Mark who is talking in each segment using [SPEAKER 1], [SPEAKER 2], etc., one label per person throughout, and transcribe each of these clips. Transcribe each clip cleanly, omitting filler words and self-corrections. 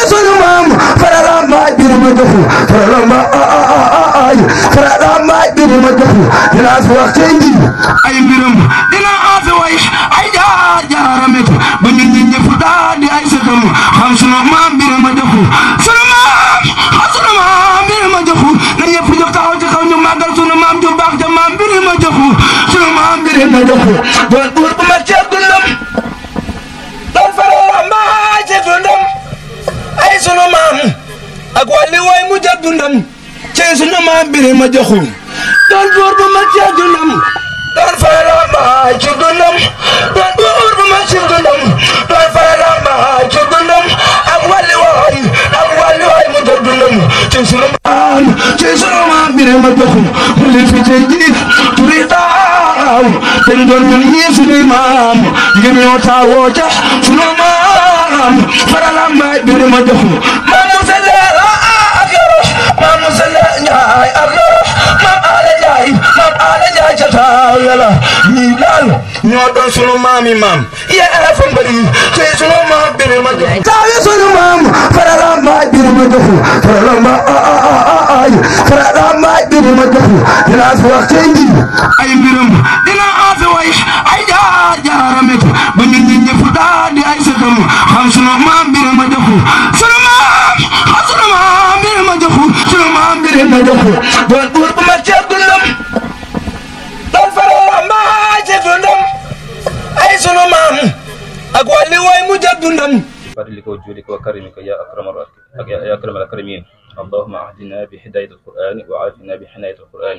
[SPEAKER 1] sunu maam farala maay birima joxu farala maay farala maay birima joxu dinaa fi wax tey ji ay mbiram dinaa fi way ay jaaramit ba ñun ñi ñëpp daal di ay sëtam xam sunu maam birima joxu sunu maam birima joxu na ñëpp jóg taxaw ci kaw ñu màggal sunu maam ju baax ja maam birima joxu sunu maam birima joxu doon buur bu ma ceeb dundam doon farala maay ci dundam ay sunu maam ak wàlli way mu jëg dundam ci sunu maam birima joxu doon buur bu ma ceeb dundam doon farala maay ci dundam doon buur bu ma ceeb dundam doon farala maay ci dundam ak wàlli way mu jëg dundam ci sunu maam birima joxu mu li fi tey ji turi taaw te ñu doon ñun ñii sunuy maam ngir ñoo taawoo ca sunu maam farala maay birima joxu maam musale ak yoro maam musale ñaay ak yoro maam ale jaay ca taaw yàlla ñii daal ñoo doon sunu maami maam yee fa mbëri ci sunu maam birima joxu taaw sunu maam farala maay birima joxu farala maay birima joxu dinaa fi wax tey ji ay mbiram dinaa fi way ay jaaramit ba ñun ñi ñëpp daal di ay sëtam xam sunu maam birima joxu sunu maam birima joxu sunu maam birima joxu doon buur bu ma ceeb dundam doon farala maay ci dundam ay sunu maam ak wàlli way mu jëg dundam
[SPEAKER 2] فضلك وجودك وكرمك يا أكرم الأكرمين اللهم أهدنا بهداية القرآن وعافنا بحناية القرآن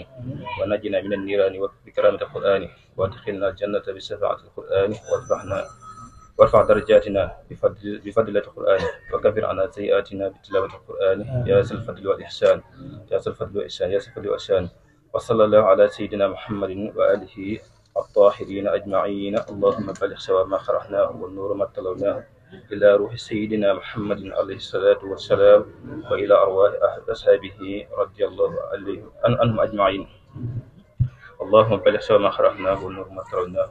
[SPEAKER 2] ونجنا من النيران بكرامة القرآن وادخلنا الجنة بشفاعة القرآن وارفع درجاتنا بفضل القرآن وكفر عنا سيئاتنا بتلاوة القرآن يا ذا الفضل والإحسان يا ذا الفضل والإحسان يا ذا الفضل والإحسان وصلى الله على سيدنا محمد وآله الطاهرين أجمعين اللهم بلغ سوى ما خرحناه والنور ما تلوناه إلى روح سيدنا محمد عليه الصلاة والسلام وإلى أرواح أصحابه رضي الله عنهم أجمعين اللهم بلغ سوى ما خرحناه والنور ما تلوناه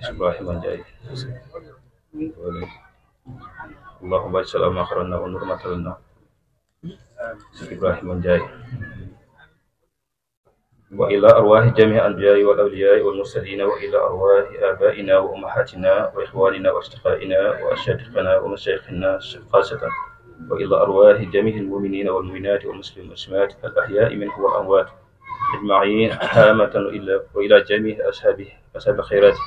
[SPEAKER 2] إبراهيم جاي اللهم بلغ سوى ما خرحناه والنور ما تلوناه إبراهيم جاي وإلى أرواح جميع الأنبياء والأولياء والمرسلين وإلى أرواح آبائنا وأمهاتنا وإخواننا وأصدقائنا وأشياخنا ومشايخنا خاصة وإلى أرواح جميع المؤمنين والمؤمنات والمسلمين والمسلمات الأحياء منهم والأموات أجمعين عامة وإلى جميع أصحاب الخيرات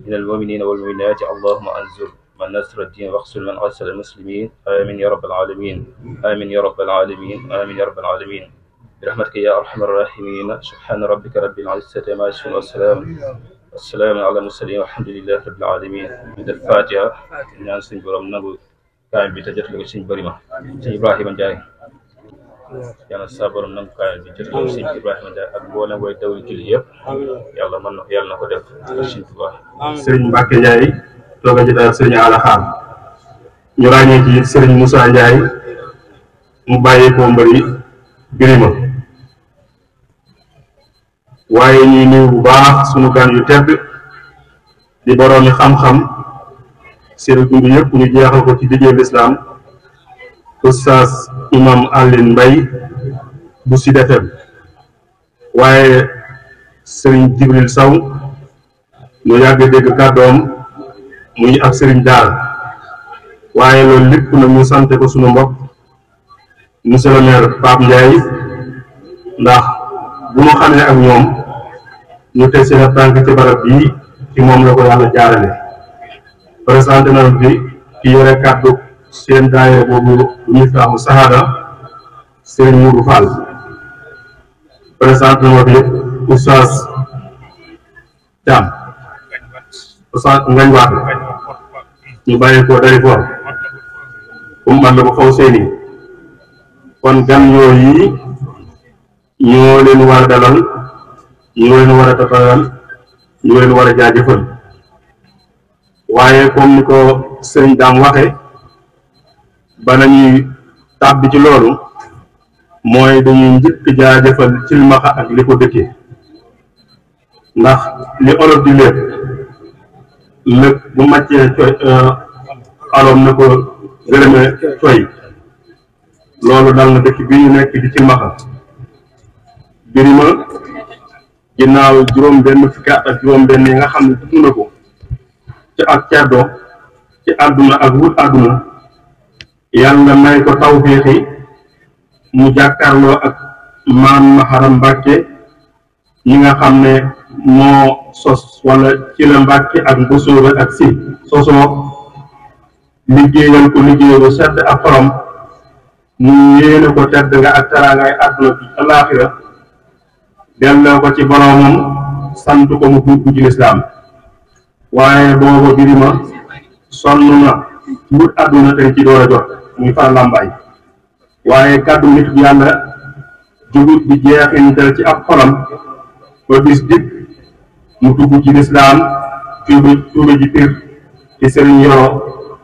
[SPEAKER 2] من المؤمنين والمؤمنات اللهم أنزل من نصر الدين واغسل من عسل المسلمين آمين يا رب العالمين آمين يا رب العالمين آمين يا رب العالمين برحمتك يا أرحم الراحمين سبحان ربك رب العزة عما يصفون والسلام على المرسلين والحمد لله رب العالمين من الفاتحة ñaan suñu borom nangu kaay bi te jotale ko suñu bëri ma suñu Ibrahima Ndiaye yàlla sa borom nangu kaay bi jotale ko suñu Ibrahima Ndiaye ak mboolem way dawli julli yëpp yàlla na ko def suñu Tuubaa
[SPEAKER 3] Serigne Mbacke Ndiaye toog a jotaay Serigne Alla Xaam ñu ràññee ci Serigne Moussa Ndiaye mu bàyyi ko mbëri birima waaye ñuy nuyu bu baax sunu gan yu tedd di boroomi xam-xam seen dund yëpp ñu jeexal ko ci liggéey l'islam Oustaz Imam Alioune Mbaye bu Sud FM waaye Serigne Jibril Sow ñu yàgg dégg kàddoom muy ab Serigne daal waaye loolu lépp na ñu sante ko sunu mbokk monsieur le maire Pape Ndiaye ndax bu ma xamee ak ñoom ñu teg seen tànk ci barab bii ci moom la ko yàlla jaarale présenté na fi ki yore kàddu seen daayira boobu ñuy faamu Sahada Serigne Moudou Fall présenté na fi Oustaz Thiam Oustaz Ngañ Waat ñu bàyyi ko dari for man la ko faw seeni kon gan yooyu ñoo leen war a dalal ñoo leen war a tatalal ñoo leen war a jaajëfal waaye comme ni ko sëriñ Daam waxe ba nañuy tàbbi ci loolu mooy dañuy njëkk jaajëfal Cilmaxa ak li ko dëkkee ndax li olof di lépp bu màccee aloom na ko gërëme coy loolu dal na dëkk bi ñu nekk di ci maxa Birima ginnaaw juróom benn fukki at ak juróom benn yi nga xam ne dund na ko ci ak ceddo ci àdduna ak wut àdduna yàlla may ko tawféexi mu jàkkaarloo ak maam Maharam Mbàkke ñi nga xam ne moo sos wala ci la Mbàkke ak Mbusoobe ak si sosoo liggéeyal ko liggéey bu sedd ak xorom mu yéene ko tedd nga ak teraangaay àdduna bi alaaxira delloo ko ci boroomam sant ko mu dugg ci lislaam waaye booba Birima sonn na wut àdduna tey ci door a jot muy far làmbaay waaye kàddu nit yàlla jugut di jeexintal ci ab xolam ba bis dikk mu dugg ci lislaam tuuba ji pir ci sëriñ Yoro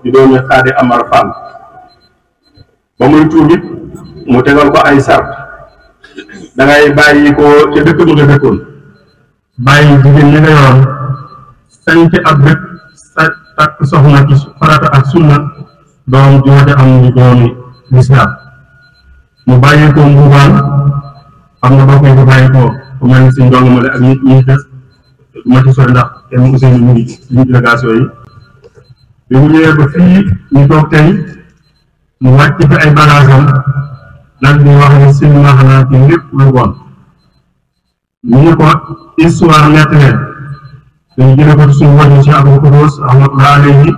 [SPEAKER 3] di doomi Xaadi Amar Fall ba muy tuubit mu tegal ko ay sart dangay bàyyi ko ca dëkk bu nga dëkkoon bàyyi jigéen ñi nga yoroon sañ ci ab dëkk sa takk soxna ci farata ak sunna doom joote am ñu doomi lislaam mu bàyyi ko mbuubaan xam nga bokk yi ko bàyyi ko ku mel ni si ndong ma ak ñi des ma ci sori ndax kenn mu seen ñu ngi liñ délégation yi bi mu ñëwee ba fii ñu toog tey mu wàcc fi ay bagaasam nag di wax ne si ma xanaa ci lépp lu bon ñu ne ko histoire nett leen dañu jële ko ci suñu wàññi si Abou Koudous rahmatullahi alayhi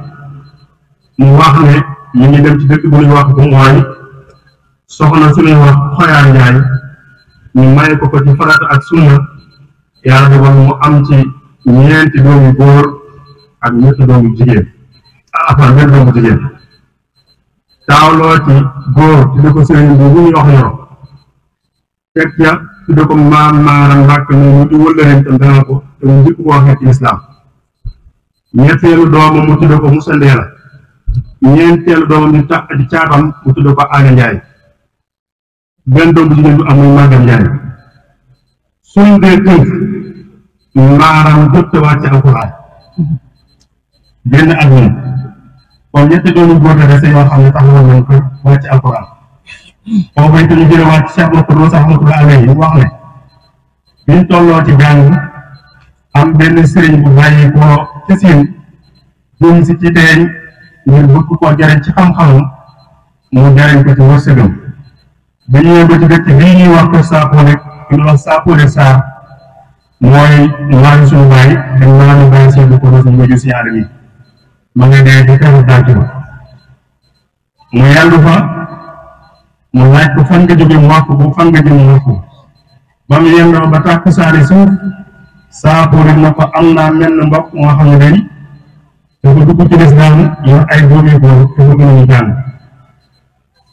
[SPEAKER 3] mu wax ne ñu ngi dem ci dëkk bu ñuy wax bu mooy soxna su ñuy wax Xoyaan Njaay ñu may ko ci farata ak sunna yàlla dogal mu am ci ñeenti doomu góor ak ñetti doomu jigéen benn doomu jigéen taawloo ci góor tudde ko sëriñ bu ñuy wax Yoro teg ca tudde ko maam Maaram Mbàkke moom mu di wëllëreem tam dana ko te mu njëkk ko waxee ci lislaam ñetteelu doomam mu tudde ko Musa Ndeela ñeenteelu doomam di caatam mu tudde ko Aane Njaay benn doom bu jigéen bu am muy Màggal Njaay suñ dee tënk Maaram jot te wàcc alxuraan benn at moom kon ñetti doomu góor la dese yoo xam ne taxawoon nañ ko wàcc alxuraan boobu it ñu jële wàcc Cheikh Mokhtar rahmatullahi alayhi wax ne biñ tolloo ci jàng am benn sëriñ bu bàyyi ko ci siin jëm si ci teeñ ngir bëgg koo jariñ ci xam-xamam mu jariñ ko ci wërsëgam ba ñëwee ba ci dëkk bii ñuy wax ko Saapone ñu wax Saapone Sarr mooy maam suñu baay dañ maanaam baay Cheikh bu ko doon suñu waju si àll bi ma nga dee di teru dànk ba mu yàllu fa mu laaj ko fan nga jóge mu wax ko fan nga jëm mu wax ko ba mu yendoo ba tàkku saari suuf Saapone na ko am naa mel mbokk moo xam ne day dafa dugg ci lislaam yor ay doomi góor te bëgg nañu jàng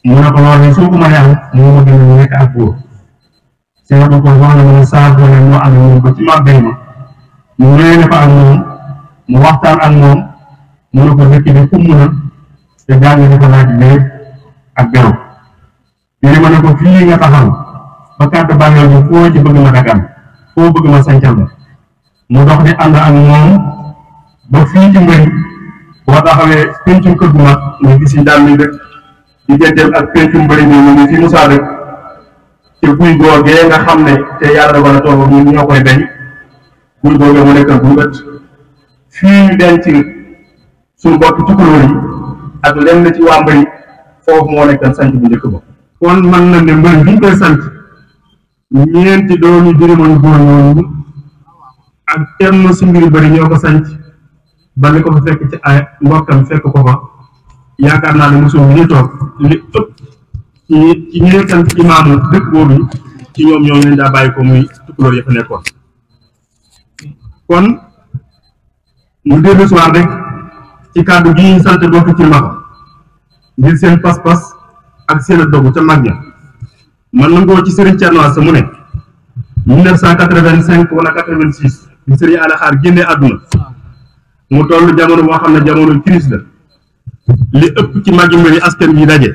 [SPEAKER 3] mu ne ko loolu soo ko mënee am moo ma gën a nekk ak góor si nga ko wax na ma ne Saapone moo am moom ba ci màggay ma mu ne ko ak moom mu waxtaan ak moom mu ne ko dëkk bi xumm na te jàng di ko laaj léeg ak beru yéen ma ne ko fii nga taxaw ba kàddu bànneel bi foo ci bëgg ma dagan foo bëgg ma sancal ba mu dox di ànd ak moom ba fii ci mbëri boo taxawee pencum kër gu mag nga gis yi daal ni dëkk digganteem ak pencum mbëri bi mu ngi fi Musaa dëkk te guy googee nga xam ne te yàlla wala toog ñun ñoo koy bañ guy googee mu nekk bu ëtt fii ñu denc suñu bokk tukulóor yi ak lenn ci waa mbëri foofu moo nekk sant bu njëkk ba kon man na ne mbëri bi ñu koy sant ñeenti doomi Birima góor ñooñu ak kenn si mbiri bëri ñoo ko sanc ba li ko fa fekk ci ay mbokkam fekk ko fa yaakaar naa ne mosul ñu toog li ëpp ci ñi sant imaamu dëkk boobu ci ñoom ñoo leen daa bàyyi ko muy tukulóor ya fa nekkoon kon mu dellu soir rek ci kàddu gi ñu sant bokk ci maxa ngir seen pas-pas ak seen a dogu ca mag ña man nangoo ci Serigne Thierno Assa mu ne 1985 wala 86 bi Serigne Alla Xaar génnee àdduna mu toll jamono boo xam ne jamono crise la li ëpp ci magi mbiri askan bi daje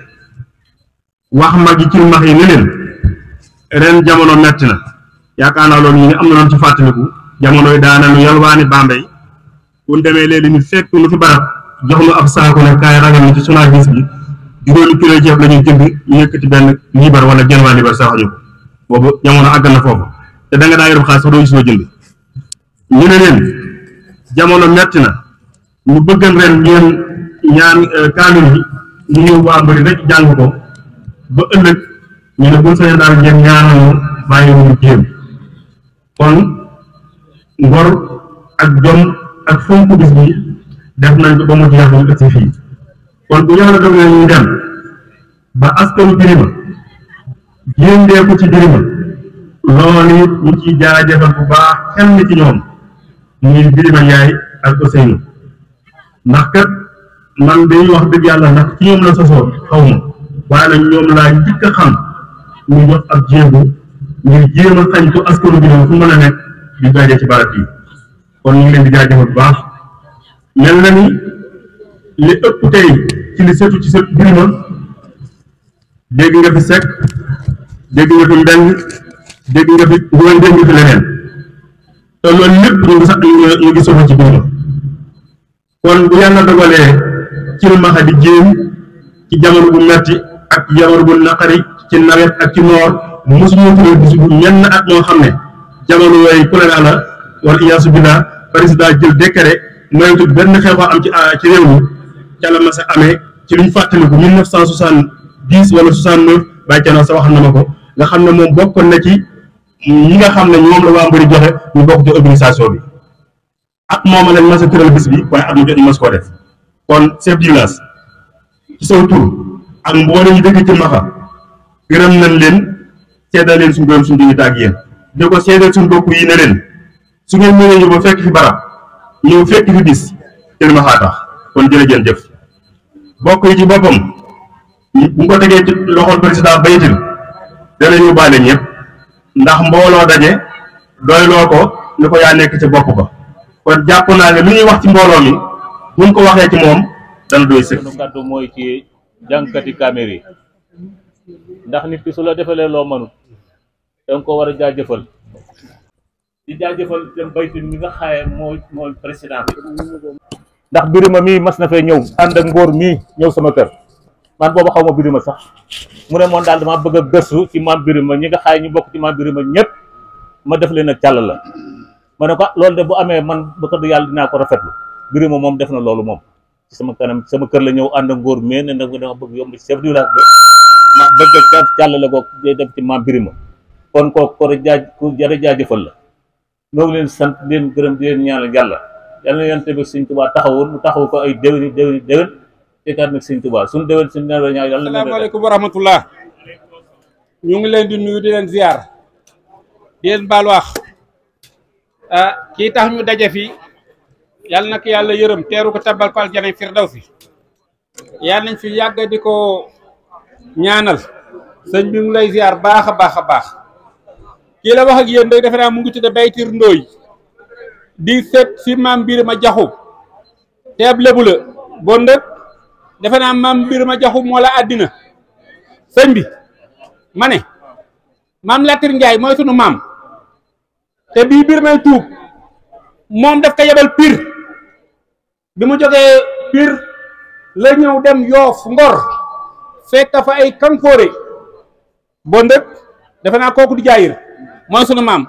[SPEAKER 3] wax magi ci max yi ne leen ren jamono metti na yaakaar naa loolu ñu ne am na noonu ci fàttaliku jamono yi daana nu yalwaani Bambey bu ñu demee léegi nit fekk nu fi barab jox nu ab saako ne kaay ragal ni ci sunaa gis bi juróomi kilo ceeb la ñuy jënd ñu yëkkati benn liibar wala genn waa liibar sax ñu ko boobu jamono àgg na foofu te da nga daa yor xaalis sax doo gis loo jënd ñu ne leen jamono metti na ñu bëggan ren ngeen ñaan kaamil bi ñu ñëw waa mbëri rek jàng ko ba ëllëg ñu ne buñ sañoon daal ngeen ñaanal bàyyi ñu jéem kon ngor ak jom ak fonk bis bi def nañ ko ba mu jeex ñu ëgsi fii kon bu yàlla dogalee ñu dem ba askanu Birima jéndee ko ci Birima loolu it ñu ciy jaajëfal bu baax kenn ci ñoom muy Birima Ndiaye ak Ousseynou ndax kat man day wax dëgg yàlla ndax ci ñoom la sosoo xaw ma waaye nag ñoom laa njëkk a xam ñu jox ab jéego ngir jéem a xañ ko askanu Birima fu mën a nekk di daje ci barab yi kon ñu ngi leen di jaajëfal bu baax mel na ni li ëpp tey ci li setu ci sët Birima dégg nga fi Seck dégg nga fi Mbeng dégg nga fi Ngoy dégg nga fi leneen te loolu lépp ñu ngi sax ñu ngi soxla ci Birima kon bu yàlla dogalee ci Cilmaxa di jéem ci jamono bu metti ak jamono bu naqari ci nawet ak ci noor mosuñu tuddee bis bu ñenn at ñoo xam ne jamono yooyu choléra la wala iyaasu billah président jël décret moytu benn xew am ci réew mi ca la ma sa amee ci luñ fàttaliku 1970 wala 69 bàyyi ca sa wax na ma ko nga xam ne moom bokkoon na ci ñi nga xam ne ñoom la waa mbëri joxe ñu bokk ci organisation bi at moom lañ mas a tëral bis bi waaye at mu jot ñu mas koo def kon chef du village ci saw tur ak mboolem ñu dëkk ci Maxa gërëm nañ leen seedal leen suñu gërëm suñu diggante ak yéen di ko seedal suñu bokk yi ne leen su ngeen mënee ñëw ba fekk fi barab ñëw fekk fi bis Kër Maxa tax kon jërëjëf jëf bokk yi ci boppam bu ko tegee ci loxol président Baytil dana ñu baale ñëpp ndax mbooloo daje doyloo ko ni ko yaa nekk ci bopp ba kon jàpp naa ne lu ñuy wax ci mbooloo mi buñ ko waxee ci moom dana doy sëkk.
[SPEAKER 4] sunu kàddu mooy ci jàngkati kaamil yi ndax nit ki su la defalee loo mënut danga ko war a jaajëfal di jaajëfal dem Baytil mi nga xaye mooy président bi ndax Birima mii mas na fee ñëw ànd ak ngóor mii ñëw sama kër man booba xaw ma Birima sax mu ne moom daal dama bëgg a gëstu ci maam Birima ñi nga xaye ñu bokk ci maam Birima ñëpp ma def leen ak càll la ma ne ko loolu de bu amee man ba ko du yàlla dinaa ko rafetlu Birima moom def na loolu moom ci sama kanam sama kër la ñëw ànd ak ngóor mais ne nag dama bëgg yomb ci chef du village bi ma bëgg a càll la ko def ci maam Birima kon kooku ko ku jara jaajëfal la ñoo ngi leen sant di leen gërëm di leen ñaanal yàlla yàlla na yonent bi Sëñ Tuubaa taxawoon mu taxaw ko ay déwéni te kat nag Sëñ Tuubaa suñu déwén suñu ñaar ñaar yàlla na.
[SPEAKER 5] asalaamaaleykum wa rahmatullah ñu ngi leen di nuyu di leen ziar di leen baal wax kii tax ñu daje fi yàlla na ko yàlla yërëm teeru ko tabal ko aljana firdawsi yàlla nañ fi yàgg di ko ñaanal sëñ bi mu lay ziar baax a baax a baax kii la wax ak yéen day defe naa mu ngi tudde Baytir Ndooy di set si maam Birima Jaxu te ab lébu la bon nag defe naa maam Birima Jaxu moo la àddina sëñ bi ma ne maam Latir Njaay mooy sunu maam te bii Birimay tuub moom daf ko yebal Pire bi mu jógee Pire la ñëw dem Yoof Ngor fekk fa ay kanfoore bon nag defe naa kooku di jaayir mooy sunu maam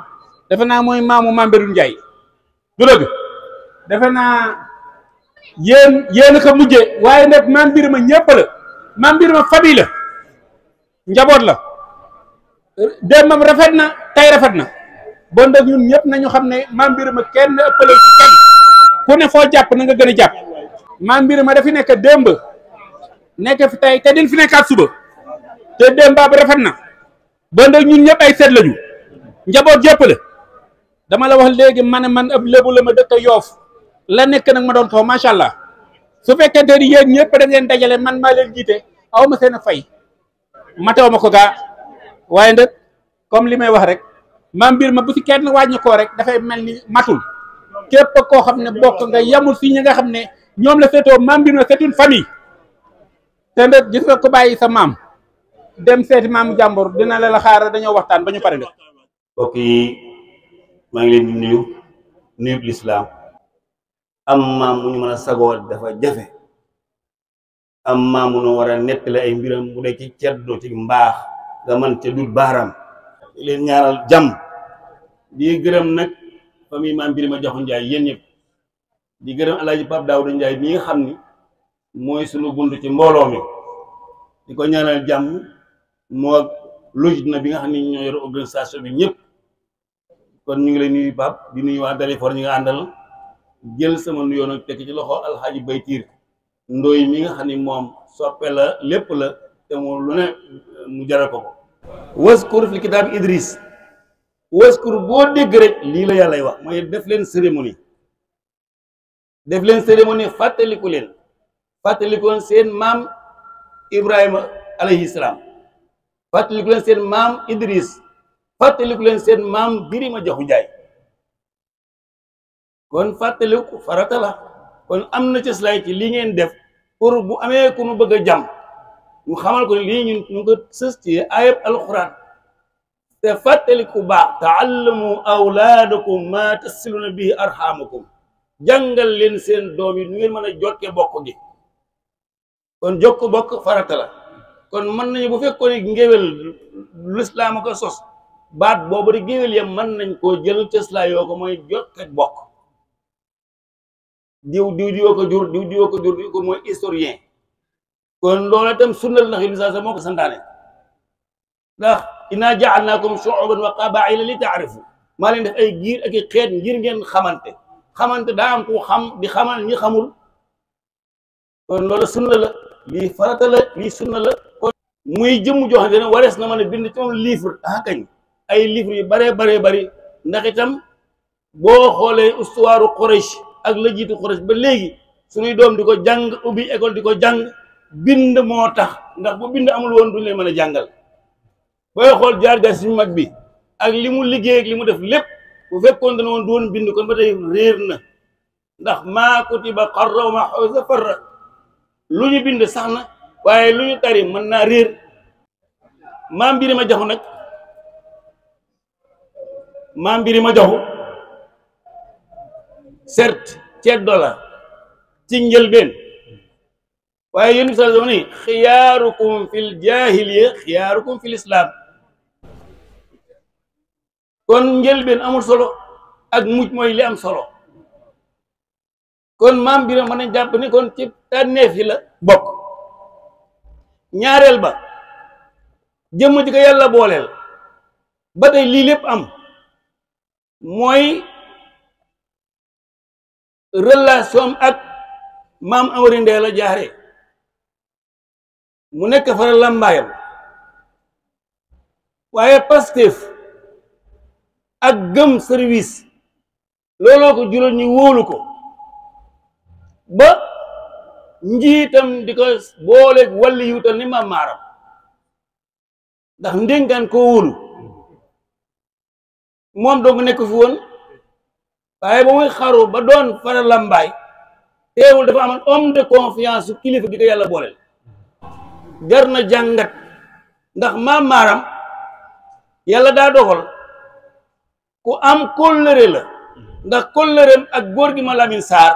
[SPEAKER 5] defe naa mooy maamu maam Birima Njaay du dëgg defe naa yéen ko mujje waaye nag maam Birima ñëpp la maam Birima famille la njaboot la démbam rafet na tey rafet na bon nag ñun ñëpp nañu xam ne maam Birima kenn ëppale ci kenn ku ne foo jàpp na nga gën a jàpp maam Birima dafi nekk démb nekk fi tey te din fi nekkaat suba te démbaab rafet na bon nag ñun ñëpp ay seet lañu njaboot jëpp la dama la wax léegi ma ne man ab lébu la ma dëkk Yoof la nekk nag ma doon ko macha allah su fekkente ni yéen ñëpp da ngeen dajale man maa leen jiite aw ma seen a fay matew ma ko gaa waaye nag comme li may wax rek maam Birima bu si kenn wàññi koo rek dafay mel ni matul képp koo xam ne bokk nga yamul si ñi nga xam ne ñoom la seetoo maam Birima c'est une famille te nag gis nga ko bàyyi sa maam dem seeti maam jàmbur dina la xaar dañoo waxtaan ba ñu pare nag.
[SPEAKER 6] mbokk yi maa ngi leen di nuyu lislaam am maam mu ñu mën a sagoo dafa jafe am maamu no war a nettali ay mbiram bu dee ci ceddo ci mbaax nga man ca dut baaram leen ñaanal jàmm di gërëm nag famille Maam Birima Jaxu Njaay yéen ñëpp di gërëm Alaaji Pape Daawuda Njaay mi nga xam ni mooy sunu bunt ci mbooloo mi di ko ñaanal jàmm moo logit na bi nga xam ne ñoo yor organisation bi ñëpp kon ñu ngi lay nuyu Pape di nuyu waa Dalifort ñi nga àndal jël sama nuyoo nag tekk ci loxo Alxaaji Baytiir Ndooy mi nga xam ni moom soppe la lépp la te mu lu ne mu jaral ko ko waskur fil kitaab Idris waskur boo dégg rek lii la yàllay wax mooy def leen cérémonie fàttaliku leen seen maam Ibrahima alayhi salaam fàttaliku leen seen maam Idris fàttaliku leen seen maam Birima Jaxu Njaay kon fàttaliku farata la kon am na cëslaay ci li ngeen def pour bu amee ku nu bëgg a jàmm ñu xamal ko lii ñun ñu ko sës ci ayab alquran te fàttaliku baax taallamu awlaadakum ma tasiluna bihi arhamakum jàngal leen seen doom yi nu ngeen mën a jokke bokk gi kon jokk bokk farata la kon mën nañu bu fekkoon ne ngéwél lislaam a ko sos baat boobu di géwél yam mën nañ koo jël cëslaa yoo ko mooy jokke bokk diw ko jur diw ko mooy historien kon loolu itam sunnal ndax yu sa moo ko santaane ndax inna ja'alnaakum shu'uban wa qabaa'ila li ta'aarafu maa leen def ay giir ak i xeet ngir ngeen xamante daa am ku xam di xamal ñi xamul kon loolu sunna la lii farata la lii sunna la kon muy jëmm joo xam ne warees na mën a bind ci moom livre kañ ay livre yu baree bari ndax itam boo xoolee histoire Quraysh ak la jiitu Quraysh ba léegi suñuy doom di ko jàng ubbi école di ko jàng bind moo tax ndax bu bind amul woon duñ leen mën a jàngal booy xool jaar suñu mag bi ak li mu liggéey ak li mu def lépp bu fekkoon dana woon doon bind kon ba tey réer na ndax maa kutiba qarra wa maa hufiza farra lu ñu bind sax na waaye lu ñu tari mën naa réer Maam Birima Jaxu nag Maam Birima Jaxu certes ceddo la ci njëlbeen waaye yéen sa dama ni xiyaarukum fil jaahiliya xiyaarukum fil islam kon njëlbeen amul solo ak mujj mooy li am solo kon Maam Birima mën nañ jàpp ni kon ci tànneef yi la bokk ñaareel ba jëmm ji ko yàlla booleel ba tey lii lépp am mooy relation ak maam Amari Ndee la jaare mu nekk fara lambaayam waaye Pastef ak gëm service looloo ko juróon ñu wóolu ko ba njiitam di ko booleeg wàlli yuutal ni maam maaram ndax ndénkaan koo wóolu moom dong nekk fi woon waaye ba muy xaru ba doon fara lambaay teewul dafa amoon homme de confiance su kilifa gi ko yàlla booleel jar na jàngat ndax maam maaram yàlla daa dogal ku am kóllëre la ndax kóllëreem ak góor gi ma Lamin Saar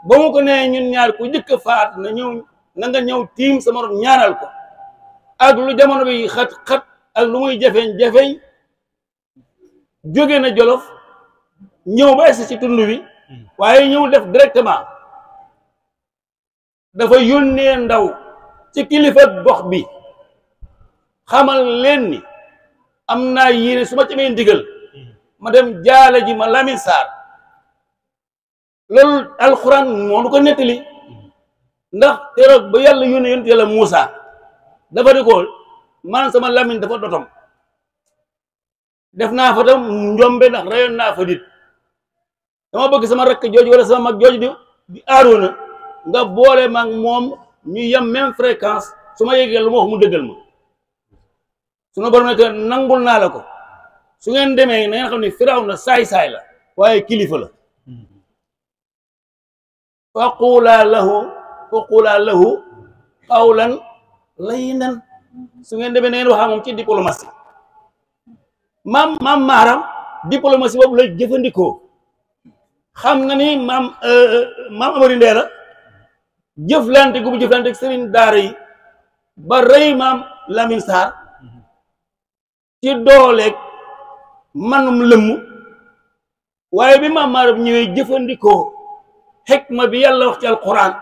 [SPEAKER 6] ba mu ko nee ñun ñaar ku jëkk faat na ñëw na nga ñëw tiim sama morom ñaanal ko ak lu jamono bi xat-xat ak lu muy jafeñ-jafeñ jóge na Jolof ñëw ba egsi ci tund wi waaye ñëw def directement dafa yónnee ndaw ci kilifa gox bi xamal leen ni am naa yéene su ma ci amee ndigal ma dem jaale ji ma Lamin Saar loolu alxuraan moo nu ko nettali ndax teroog ba yàlla yónnee yonent yàlla Muusa dafa di ko man sama Lamin dafa dotom def naa fa tam njombe ndax rayoon naa fa dit dama bëgg sama rakk jooju wala sama mag jooju di Aaroona nga boole maag moom ñu yem même fréquence su ma yeggee lu ma wax mu dëggal ma sunu borom ne nangul naa la ko su ngeen demee na ngeen xam ne Firawna saay-saay la waaye kilifa la faqulaa lahu qawlan layyinan su ngeen demee na ngeen waxaa moom ci diplomatie maam maaram diplomatie boobu la jëfandikoo xam na ni maam Amari Ndee la jëflante gu mu jëflante ak sëriñ daara yi ba rëy maam Lamine Sarr ci dooleeg manum lëmm waaye bi maam Maaram ñëwee jëfandikoo xikma bi yàlla wax ci alquran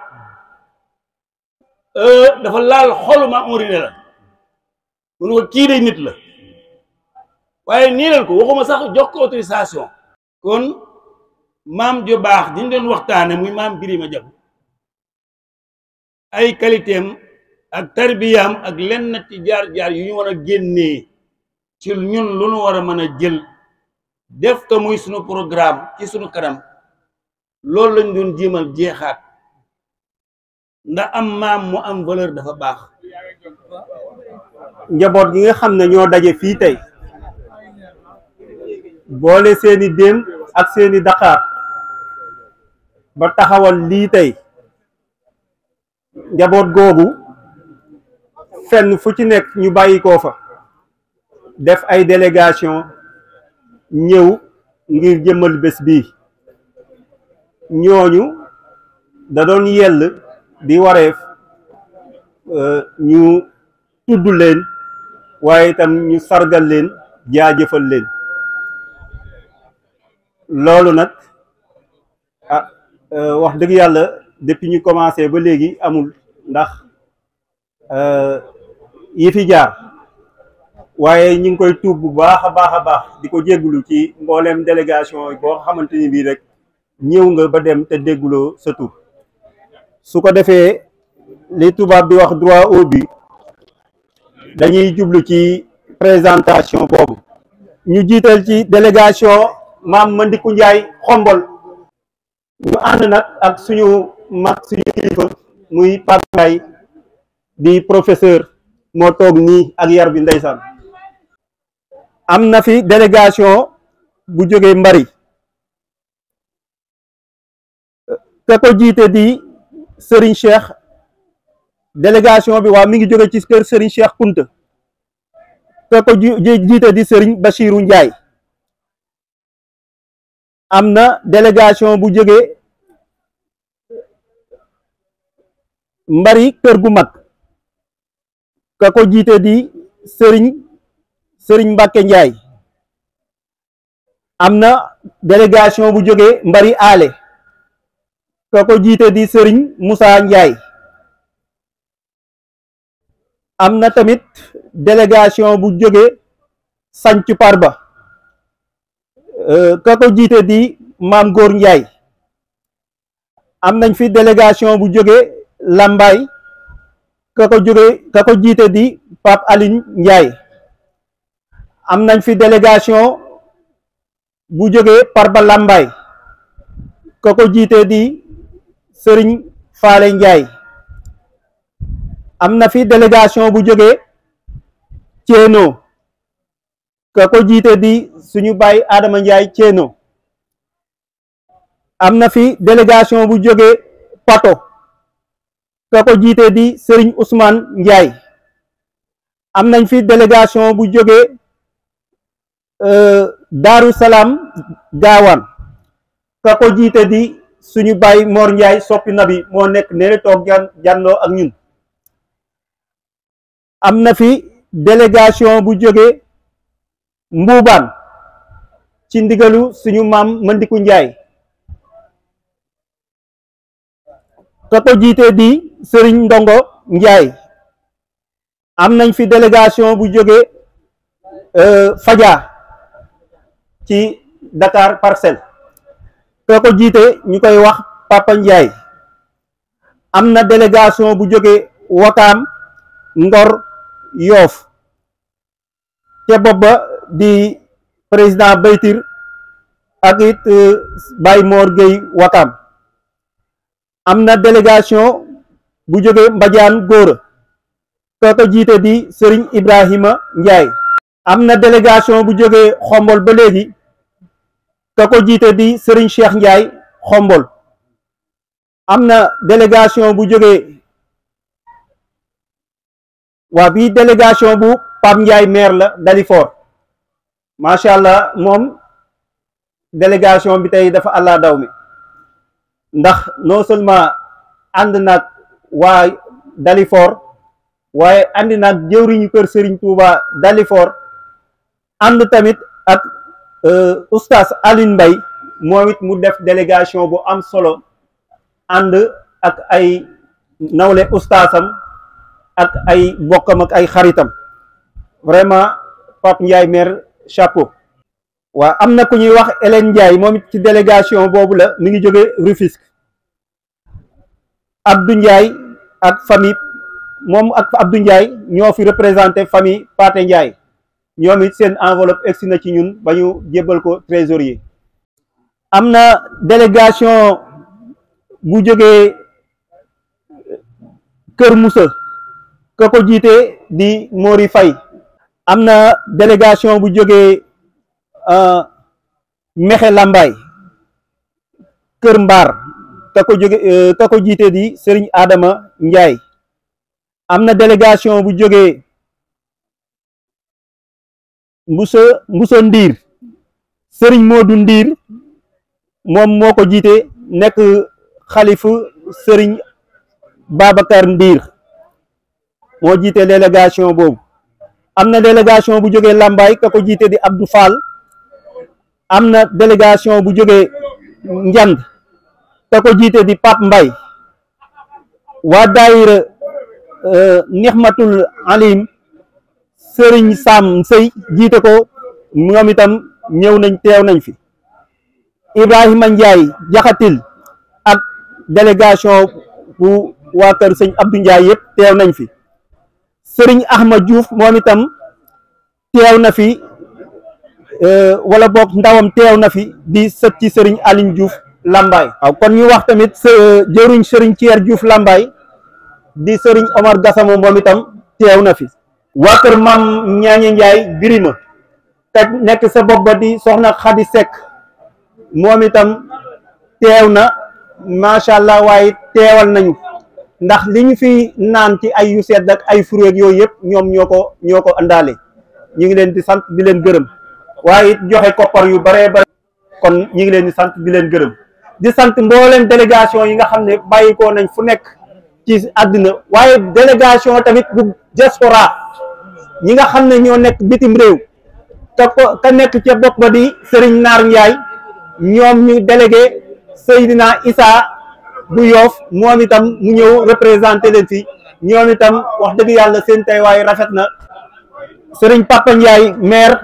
[SPEAKER 6] dafa laal xolu maam Omar ne la mu ne ko kii day nit la waaye nii leen ko waxuma sax jox ko autorisation kon maam ju baax diñ doon waxtaane muy maam Birima Jabu ay qualité am ak tarbiyaam ak lenn ci jaar-jaar yu ñu war a génnee ci ñun lu ñu war a mën a jël def ko muy sunu programme ci sunu kanam loolu lañ doon jéemal jeexaat ndax am maam mu am valeur dafa baax.
[SPEAKER 7] njaboot gi nga xam ne ñoo daje fii tey boole seeni déem ak seeni daqaar ba taxawal lii tey njaboot googu fenn fu ci nekk ñu bàyyi koo fa def ay délégation ñëw ngir jëmmal bés bii ñooñu da doon yell di wareef ñu tudd leen waaye itam ñu sargal leen jaajëfal leen loolu nag wax dëgg yàlla depuis ñu commencé ba léegi amul ndax yi fi jaar waaye ñu ngi koy tuub bu baax a baax di ko jéggulu ci mbooleem délégation boo xamante ni bii rek ñëw nga ba dem te dégguloo sa tur su ko defee li tubaab di wax droit au but dañuy jublu ci présentation boobu ñu jiital ci délégation maam Mandiku Njaay Xombol ñu ànd nag ak suñu mag suñu kilifa muy Pape Ngaye di professeur moo toog nii ak yar bi ndeysaan am na fi délégation bu jógee Mbari ka ko jiite di Serigne Cheikh délégation bi waaw mi ngi jóge ci kër Serigne Cheikh Kunta ka ko jiite di Serigne Bachiru Njaay am na délégation bu jóge Mbari kër gu mag ka ko jiite di Serigne Mbàkke Njaay am na délégation bu jóge Mbari ale ka ko jiite di Serigne Moussa Njaay am na tamit délégation bu jóge Sanc Parba ka ko jiite di Maam Góor Njaay am nañ fi délégation bu jóge Lambaay ka ko jiite di Pape Aline Njaay am nañ fi délégation bu jóge Parba Lambaay ka ko jiite di Sëriñ Faale Njaay am na fi délégation bu jóge Ceeno ka ko jiite di suñu baay Adama Njaay Ceeno am na fi délégation bu jóge Pato ka ko jiite di Sëriñ Ousmane Njaay am nañ fi délégation bu jóge Daaru Salaam Gaawaan ka ko jiite di suñu baay Mor Njaay soppi nabi moo nekk ne toog jànnoo ak ñun am na fi délégation bu jóge Mbuubaan ci ndigalu suñu maam Mandiku Njaay ka ko jiite di Sëriñ Ndongo Njaay am nañ fi délégation bu jóge Fadia ci Dakar Parcelles ka ko jiite ñu koy wax Papa Njaay am na délégation bu jóge Wakaam Ngor Yoof te bopp ba di président Baytir ak it Baye Mor Gueye Wakaam am na délégation bu jóge Mbadiane Góora ka ko jiite di Sëriñ Ibrahima Njaay am na délégation bu jóge Xombol ba léegi ka ko jiite di Sëriñ Cheikh Njaay Xombol am na délégation bu jóge waa bii délégation bu Pape Njaay maire la Dalifort macha allah moom délégation bi tey dafa àllaa daw mi ndax non seulement ànd nag waa Dalifort waaye andi nag jëwriñu kër Serigne Touba Dalifort ànd tamit ak oustaz Alioune Mbaye moom it mu def délégation bu am solo ànd ak ay nawle oustazam ak ay bokkam ak ay xaritam vraiment Pape Ndiaye maire chapeau. waaw am na ku ñuy wax Hélène Ndiaye moom it ci délégation boobu la mi ngi jóge Rufisque. Abdou Ndiaye ak famille moom ak Abdou Ndiaye ñoo fi représenté famille Pathé Ndiaye ñoom it seen enveloppe egsi na ci ñun ba ñu jébbal ko trésorier. am na délégation bu jógee Kër Moussa ka ko jiite di Mori Faye. am na délégation bu jógee Mexe Lambaay Kër Mbaar ka ko jiite di Serigne Adama Ndiaye. am na délégation bu jógee Mbuso Ndiir Serigne Modou Ndiir moom moo ko jiite nekk xalifu Serigne Babacar Ndiir moo jiite délégation boobu. am na délégation bu jógee Lambaay ka ko jiite di Abdou Fall. am na délégation bu jógee Njand ka ko jiite di Pape Mbay. waa daayira Nixmatul Alim Serigne Sam Sey jiite ko ñoom itam ñëw nañ teew nañ fi. Ibrahima Ndiaye Jaxatil ak délégation bu waa kër sëñ Abdou Ndiaye yëpp teew nañ fi. Serigne Ahmad Diouf moom itam teew na fi wala boog ndawam teew na fi di sët ci Serigne Aline Diouf Lambaay. waaw kon ñu wax tamit jëruñ Serigne Thier Diouf Lambaay di Serigne Omar Gassama moom itam teew na fi. waa kër maam Ñaañe Ndiaye Birima te nekk sa bopp ba di soxna Khady Seck moom itam teew na macha allah waaye teewal nañu ndax li ñu fi naan ci ay yu sedd ak ay fruits yooyu yëpp ñoom ñoo ko àndaale. ñu ngi leen di sant di leen gërëm waaye it joxe koppar yu bare bare kon ñu ngi leen di sant di leen gërëm di sant mbooleem délégation yi nga xam ne bàyyikoo nañ fu nekk ci àddina waaye délégation tamit bu diaspora ñi nga xam ne ñoo nekk bitim réew ka nekk ca bopp ba di Serigne Naar Ndiaye ñoom ñu délégué Seydina Issa bu Yoof moom itam mu ñëw représenté leen fi ñoom itam wax dëgg yàlla seen teewaay rafet na. Serigne Papa Ndiaye maire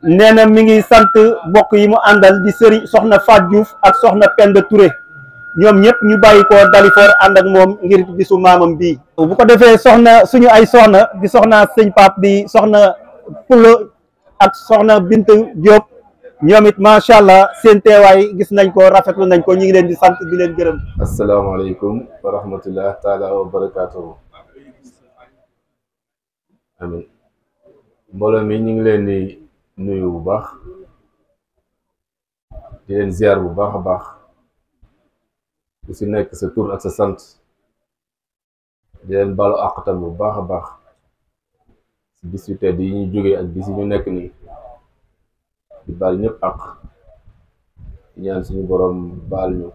[SPEAKER 7] nee na mi ngi sant bokk yi mu àndal di Serigne soxna Fat Diouf ak soxna Penda Touré ñoom ñëpp ñu bàyyi ko Dalifort ànd ak moom ngir bisu maamam bii. bu ko defee suñu ay soxna di soxna sëñ Pape di soxna Pulo ak soxna Bint Diop ñoom it macha allah seen teewaay gis nañ ko rafetlu nañ ko ñu ngi leen di sant di leen gërëm.
[SPEAKER 8] asalaamaaleykum wa rahmatullah taala wa barakaatuhu. amin mbooloo mi ñu ngi leen di nuyu bu baax di leen ziar bu baax a baax ku si nekk sa tur ak sa sant di leen balu àqtam bu baax a baax si bis yu tedd yi ñu jógee ak bis yi ñu nekk nii di baal ñëpp àq di ñaan suñu borom baal ñu